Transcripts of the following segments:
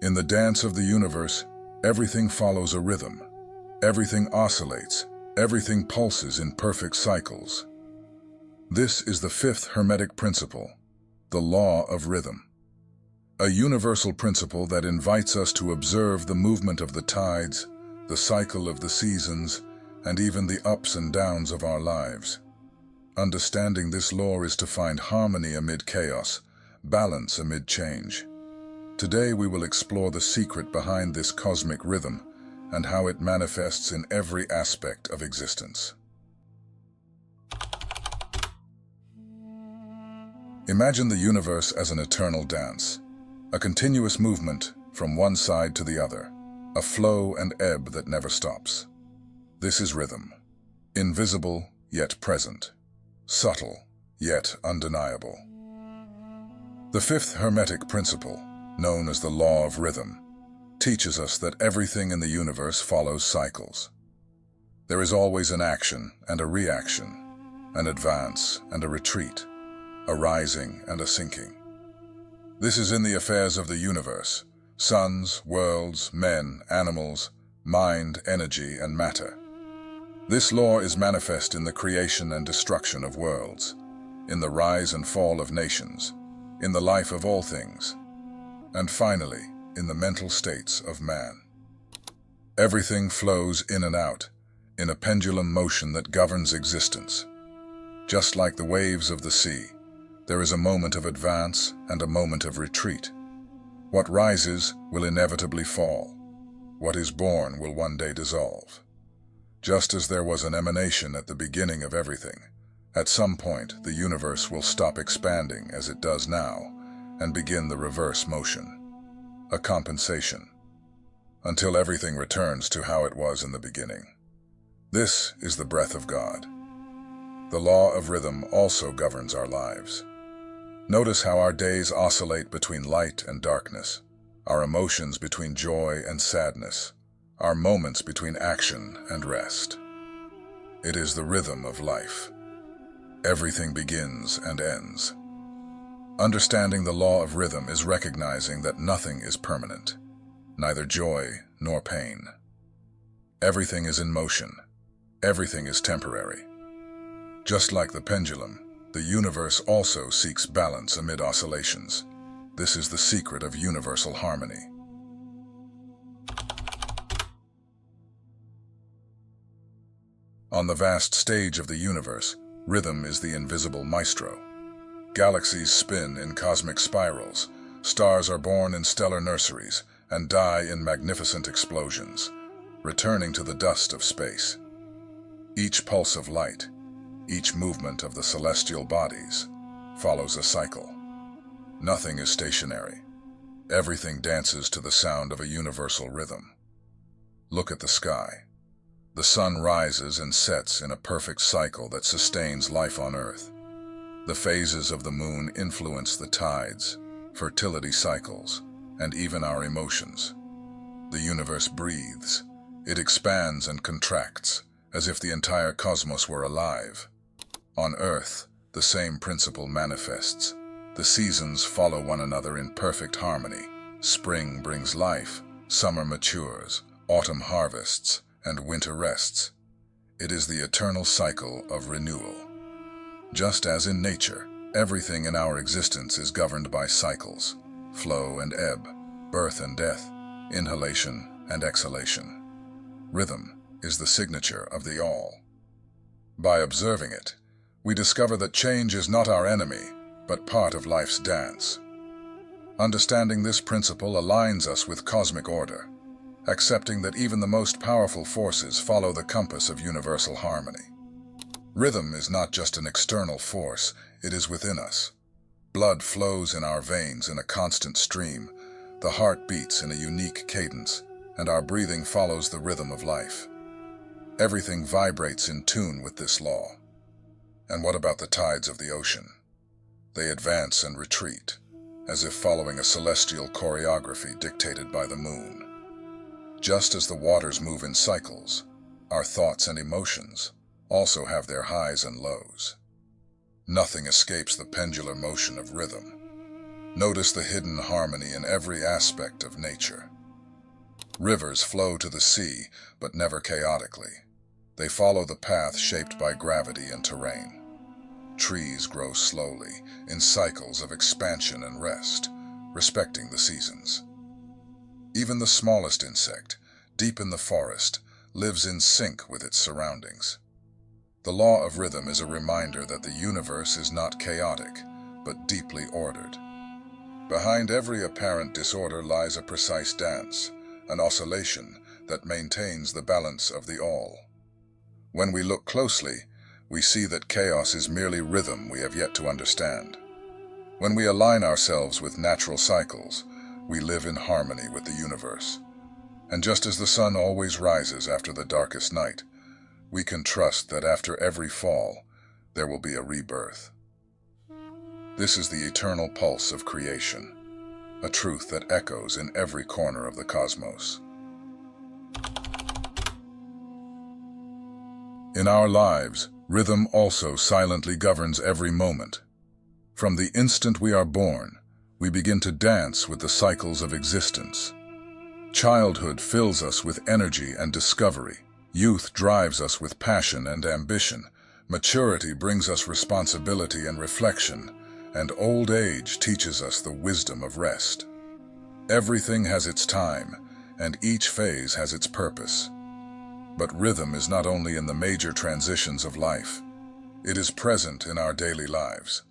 In the dance of the universe, everything follows a rhythm. Everything oscillates, everything pulses in perfect cycles. This is the fifth Hermetic Principle, the law of rhythm. A universal principle that invites us to observe the movement of the tides, the cycle of the seasons, and even the ups and downs of our lives. Understanding this law is to find harmony amid chaos, balance amid change. Today we will explore the secret behind this cosmic rhythm and how it manifests in every aspect of existence. Imagine the universe as an eternal dance, a continuous movement from one side to the other, a flow and ebb that never stops. This is rhythm, invisible yet present, subtle yet undeniable. The fifth Hermetic Principle, known as the law of rhythm, teaches us that everything in the universe follows cycles. There is always an action and a reaction, an advance and a retreat, a rising and a sinking. This is in the affairs of the universe, suns, worlds, men, animals, mind, energy, and matter. This law is manifest in the creation and destruction of worlds, in the rise and fall of nations, in the life of all things, and finally, in the mental states of man. Everything flows in and out, in a pendulum motion that governs existence. Just like the waves of the sea, there is a moment of advance and a moment of retreat. What rises will inevitably fall. What is born will one day dissolve. Just as there was an emanation at the beginning of everything, at some point the universe will stop expanding as it does now and begin the reverse motion, a compensation, until everything returns to how it was in the beginning. This is the breath of God. The law of rhythm also governs our lives. Notice how our days oscillate between light and darkness, our emotions between joy and sadness, our moments between action and rest. It is the rhythm of life. Everything begins and ends. Understanding the law of rhythm is recognizing that nothing is permanent, neither joy nor pain. Everything is in motion. Everything is temporary. Just like the pendulum, the universe also seeks balance amid oscillations. This is the secret of universal harmony. On the vast stage of the universe, rhythm is the invisible maestro. Galaxies spin in cosmic spirals, stars are born in stellar nurseries, and die in magnificent explosions, returning to the dust of space. Each pulse of light, each movement of the celestial bodies, follows a cycle. Nothing is stationary. Everything dances to the sound of a universal rhythm. Look at the sky. The sun rises and sets in a perfect cycle that sustains life on Earth. The phases of the moon influence the tides, fertility cycles, and even our emotions. The universe breathes. It expands and contracts, as if the entire cosmos were alive. On Earth, the same principle manifests. The seasons follow one another in perfect harmony. Spring brings life, summer matures, autumn harvests, and winter rests. It is the eternal cycle of renewal. Just as in nature, everything in our existence is governed by cycles, flow and ebb, birth and death, inhalation and exhalation. Rhythm is the signature of the all. By observing it, we discover that change is not our enemy, but part of life's dance. Understanding this principle aligns us with cosmic order, accepting that even the most powerful forces follow the compass of universal harmony. Rhythm is not just an external force, it is within us. Blood flows in our veins in a constant stream, the heart beats in a unique cadence, and our breathing follows the rhythm of life. Everything vibrates in tune with this law. And what about the tides of the ocean? They advance and retreat, as if following a celestial choreography dictated by the moon. Just as the waters move in cycles, our thoughts and emotions also have their highs and lows. Nothing escapes the pendular motion of rhythm. Notice the hidden harmony in every aspect of nature. Rivers flow to the sea, but never chaotically. They follow the path shaped by gravity and terrain. Trees grow slowly, in cycles of expansion and rest, respecting the seasons. Even the smallest insect, deep in the forest, lives in sync with its surroundings. The law of rhythm is a reminder that the universe is not chaotic, but deeply ordered. Behind every apparent disorder lies a precise dance, an oscillation that maintains the balance of the all. When we look closely, we see that chaos is merely rhythm we have yet to understand. When we align ourselves with natural cycles, we live in harmony with the universe. And just as the sun always rises after the darkest night, we can trust that after every fall, there will be a rebirth. This is the eternal pulse of creation, a truth that echoes in every corner of the cosmos. In our lives, rhythm also silently governs every moment. From the instant we are born, we begin to dance with the cycles of existence. Childhood fills us with energy and discovery. Youth drives us with passion and ambition. Maturity brings us responsibility and reflection, and old age teaches us the wisdom of rest. Everything has its time, and each phase has its purpose. But rhythm is not only in the major transitions of life. It is present in our daily lives.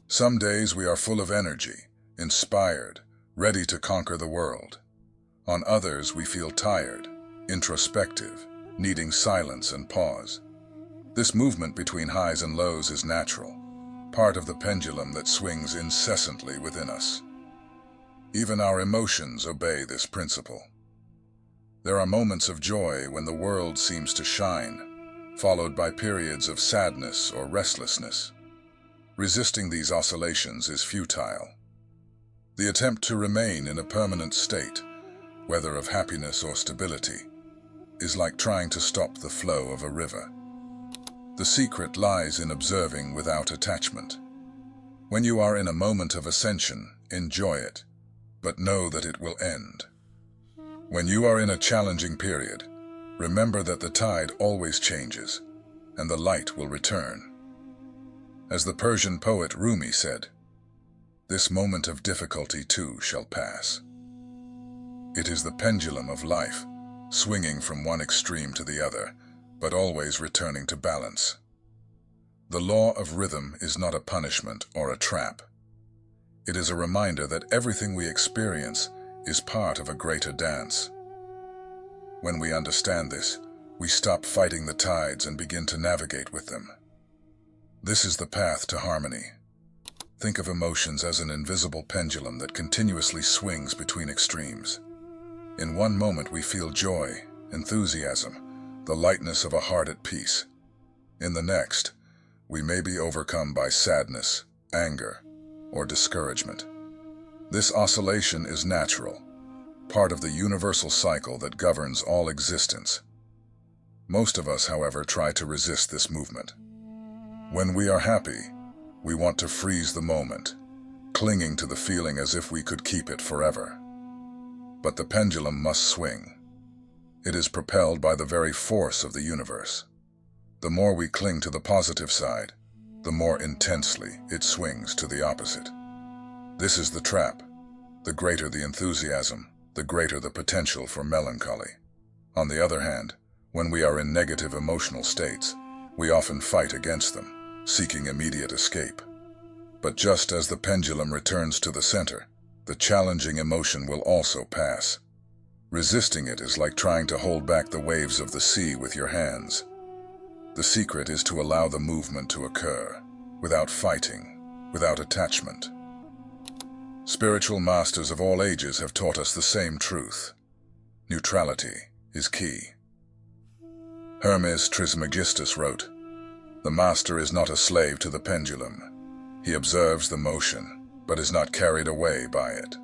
Some days we are full of energy, inspired, ready to conquer the world. On others we feel tired, introspective, needing silence and pause. This movement between highs and lows is natural, part of the pendulum that swings incessantly within us. Even our emotions obey this principle. There are moments of joy when the world seems to shine, followed by periods of sadness or restlessness. Resisting these oscillations is futile. The attempt to remain in a permanent state, whether of happiness or stability, is like trying to stop the flow of a river. The secret lies in observing without attachment. When you are in a moment of ascension, enjoy it, but know that it will end. When you are in a challenging period, remember that the tide always changes, and the light will return. As the Persian poet Rumi said, "This moment of difficulty too shall pass." It is the pendulum of life, swinging from one extreme to the other, but always returning to balance. The law of rhythm is not a punishment or a trap. It is a reminder that everything we experience is part of a greater dance. When we understand this, we stop fighting the tides and begin to navigate with them. This is the path to harmony. Think of emotions as an invisible pendulum that continuously swings between extremes. In one moment we feel joy, enthusiasm, the lightness of a heart at peace. In the next, we may be overcome by sadness, anger, or discouragement. This oscillation is natural, part of the universal cycle that governs all existence. Most of us, however, try to resist this movement. When we are happy, we want to freeze the moment, clinging to the feeling as if we could keep it forever. But the pendulum must swing. It is propelled by the very force of the universe. The more we cling to the positive side, the more intensely it swings to the opposite. This is the trap. The greater the enthusiasm, the greater the potential for melancholy. On the other hand, when we are in negative emotional states, we often fight against them, seeking immediate escape. But just as the pendulum returns to the center, the challenging emotion will also pass. Resisting it is like trying to hold back the waves of the sea with your hands. The secret is to allow the movement to occur, without fighting, without attachment. Spiritual masters of all ages have taught us the same truth. Neutrality is key. Hermes Trismegistus wrote, "The master is not a slave to the pendulum. He observes the motion, but is not carried away by it."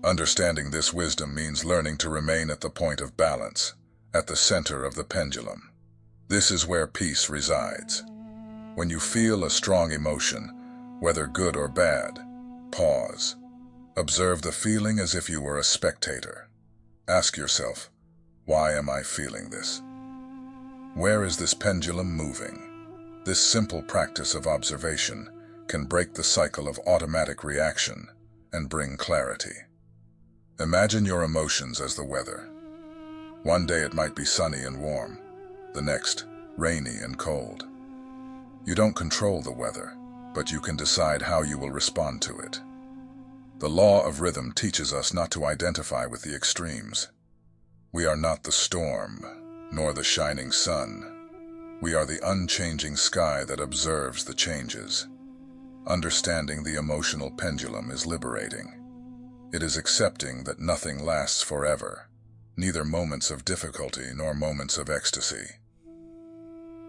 Understanding this wisdom means learning to remain at the point of balance, at the center of the pendulum. This is where peace resides. When you feel a strong emotion, whether good or bad, pause. Observe the feeling as if you were a spectator. Ask yourself, why am I feeling this? Where is this pendulum moving? This simple practice of observation can break the cycle of automatic reaction and bring clarity. Imagine your emotions as the weather. One day it might be sunny and warm, the next, rainy and cold. You don't control the weather, but you can decide how you will respond to it. The law of rhythm teaches us not to identify with the extremes. We are not the storm, nor the shining sun. We are the unchanging sky that observes the changes. Understanding the emotional pendulum is liberating. It is accepting that nothing lasts forever, neither moments of difficulty nor moments of ecstasy.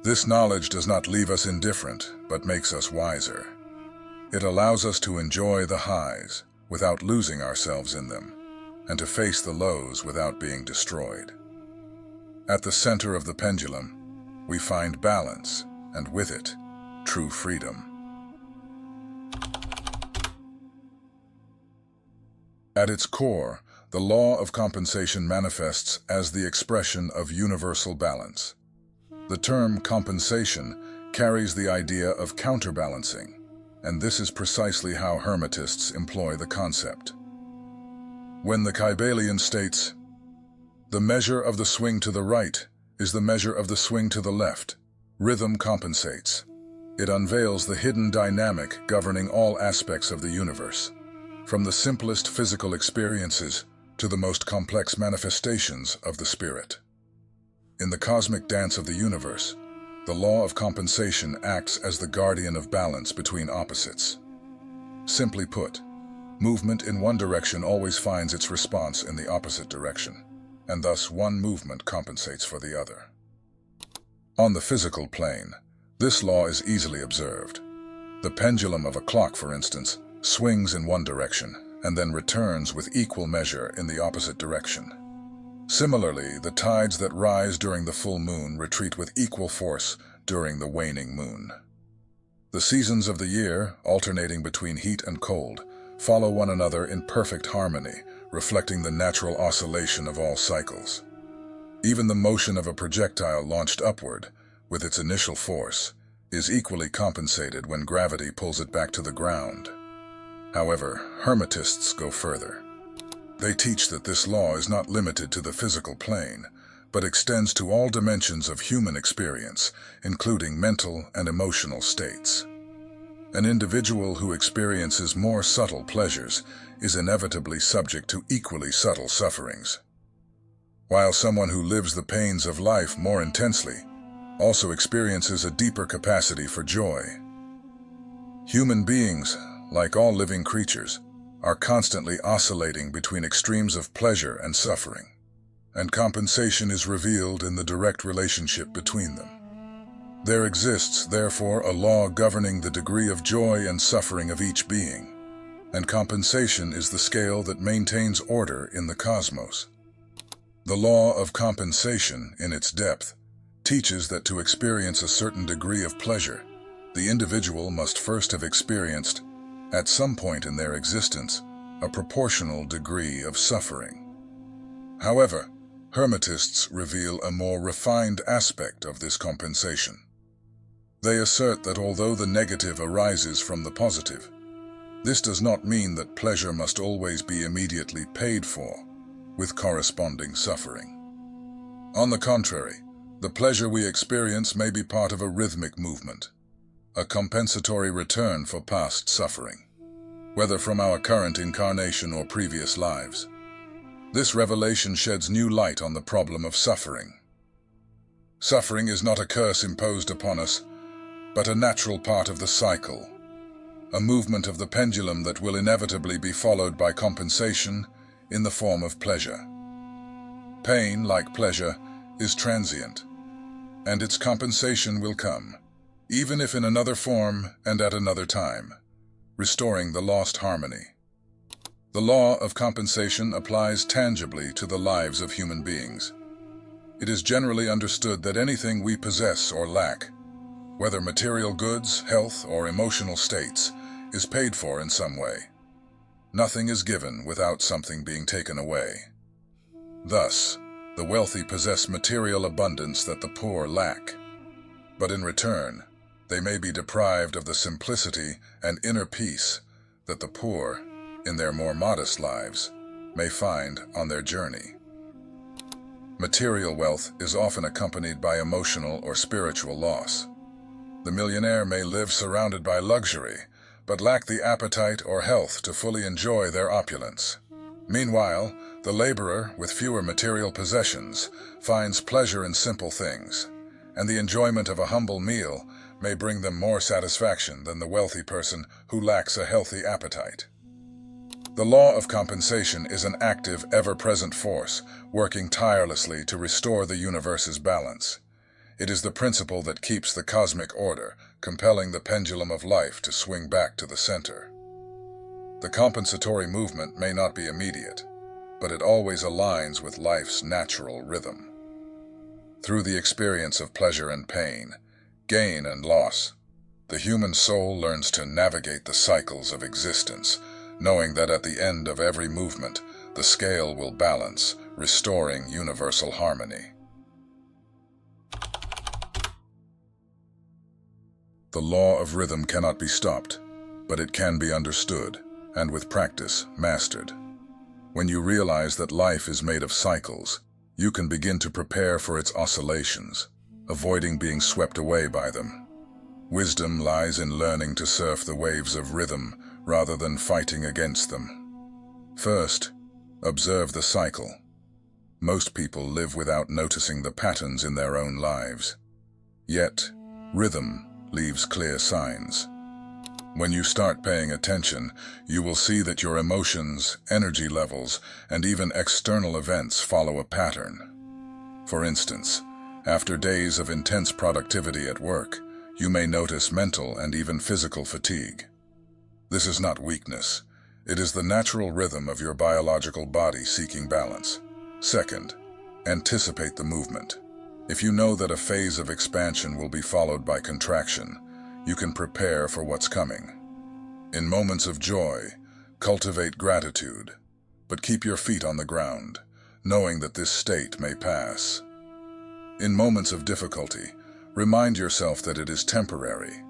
This knowledge does not leave us indifferent, but makes us wiser. It allows us to enjoy the highs without losing ourselves in them, and to face the lows without being destroyed. At the center of the pendulum, we find balance, and with it, true freedom. At its core, the law of compensation manifests as the expression of universal balance. The term compensation carries the idea of counterbalancing, and this is precisely how Hermetists employ the concept. When the Kybalion states, "The measure of the swing to the right is the measure of the swing to the left," rhythm compensates. It unveils the hidden dynamic governing all aspects of the universe, from the simplest physical experiences to the most complex manifestations of the spirit. In the cosmic dance of the universe, the law of compensation acts as the guardian of balance between opposites. Simply put, movement in one direction always finds its response in the opposite direction, and thus one movement compensates for the other. On the physical plane, this law is easily observed. The pendulum of a clock, for instance, swings in one direction and then returns with equal measure in the opposite direction. Similarly, the tides that rise during the full moon retreat with equal force during the waning moon. The seasons of the year, alternating between heat and cold, follow one another in perfect harmony, reflecting the natural oscillation of all cycles. Even the motion of a projectile launched upward, with its initial force, is equally compensated when gravity pulls it back to the ground. However, Hermetists go further. They teach that this law is not limited to the physical plane, but extends to all dimensions of human experience, including mental and emotional states. An individual who experiences more subtle pleasures is inevitably subject to equally subtle sufferings, while someone who lives the pains of life more intensely also experiences a deeper capacity for joy. Human beings, like all living creatures, are constantly oscillating between extremes of pleasure and suffering, and compensation is revealed in the direct relationship between them. There exists, therefore, a law governing the degree of joy and suffering of each being, and compensation is the scale that maintains order in the cosmos. The law of compensation, in its depth, teaches that to experience a certain degree of pleasure, the individual must first have experienced, at some point in their existence, a proportional degree of suffering. However, Hermetists reveal a more refined aspect of this compensation. They assert that although the negative arises from the positive, this does not mean that pleasure must always be immediately paid for, with corresponding suffering. On the contrary, the pleasure we experience may be part of a rhythmic movement, a compensatory return for past suffering, whether from our current incarnation or previous lives. This revelation sheds new light on the problem of suffering. Suffering is not a curse imposed upon us, but a natural part of the cycle, a movement of the pendulum that will inevitably be followed by compensation in the form of pleasure. Pain, like pleasure, is transient, and its compensation will come, even if in another form and at another time, restoring the lost harmony. The law of compensation applies tangibly to the lives of human beings. It is generally understood that anything we possess or lack, whether material goods, health, or emotional states, is paid for in some way. Nothing is given without something being taken away. Thus, the wealthy possess material abundance that the poor lack. But in return, they may be deprived of the simplicity and inner peace that the poor, in their more modest lives, may find on their journey. Material wealth is often accompanied by emotional or spiritual loss. The millionaire may live surrounded by luxury, but lack the appetite or health to fully enjoy their opulence. Meanwhile, the laborer with fewer material possessions finds pleasure in simple things, and the enjoyment of a humble meal may bring them more satisfaction than the wealthy person who lacks a healthy appetite. The law of compensation is an active, ever-present force, working tirelessly to restore the universe's balance. It is the principle that keeps the cosmic order, compelling the pendulum of life to swing back to the center. The compensatory movement may not be immediate, but it always aligns with life's natural rhythm. Through the experience of pleasure and pain, gain and loss, the human soul learns to navigate the cycles of existence, knowing that at the end of every movement, the scale will balance, restoring universal harmony. The law of rhythm cannot be stopped, but it can be understood, and with practice, mastered. When you realize that life is made of cycles, you can begin to prepare for its oscillations, avoiding being swept away by them. Wisdom lies in learning to surf the waves of rhythm rather than fighting against them. First, observe the cycle. Most people live without noticing the patterns in their own lives. Yet, rhythm leaves clear signs. When you start paying attention, you will see that your emotions, energy levels, and even external events follow a pattern. For instance, after days of intense productivity at work, you may notice mental and even physical fatigue. This is not weakness. It is the natural rhythm of your biological body seeking balance. Second, anticipate the movement. If you know that a phase of expansion will be followed by contraction, you can prepare for what's coming. In moments of joy, cultivate gratitude, but keep your feet on the ground, knowing that this state may pass. In moments of difficulty, remind yourself that it is temporary.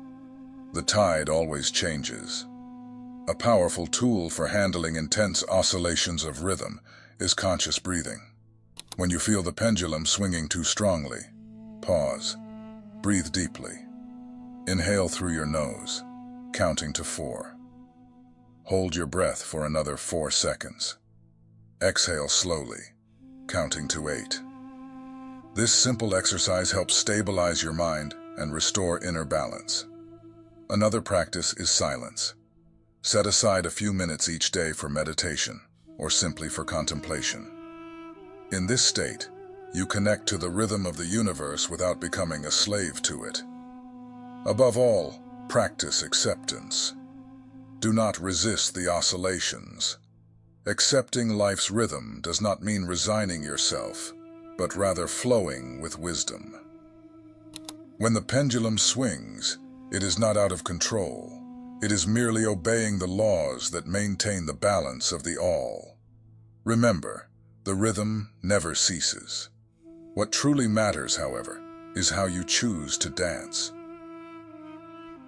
The tide always changes. A powerful tool for handling intense oscillations of rhythm is conscious breathing. When you feel the pendulum swinging too strongly, pause. Breathe deeply. Inhale through your nose, counting to 4. Hold your breath for another 4 seconds. Exhale slowly, counting to 8. This simple exercise helps stabilize your mind and restore inner balance. Another practice is silence. Set aside a few minutes each day for meditation, or simply for contemplation. In this state, you connect to the rhythm of the universe without becoming a slave to it. Above all, practice acceptance. Do not resist the oscillations. Accepting life's rhythm does not mean resigning yourself, but rather flowing with wisdom. When the pendulum swings, it is not out of control. It is merely obeying the laws that maintain the balance of the all. Remember, the rhythm never ceases. What truly matters, however, is how you choose to dance.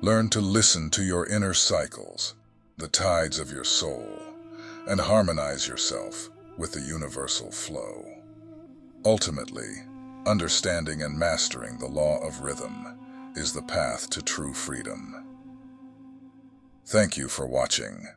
Learn to listen to your inner cycles, the tides of your soul, and harmonize yourself with the universal flow. Ultimately, understanding and mastering the law of rhythm is the path to true freedom. Thank you for watching.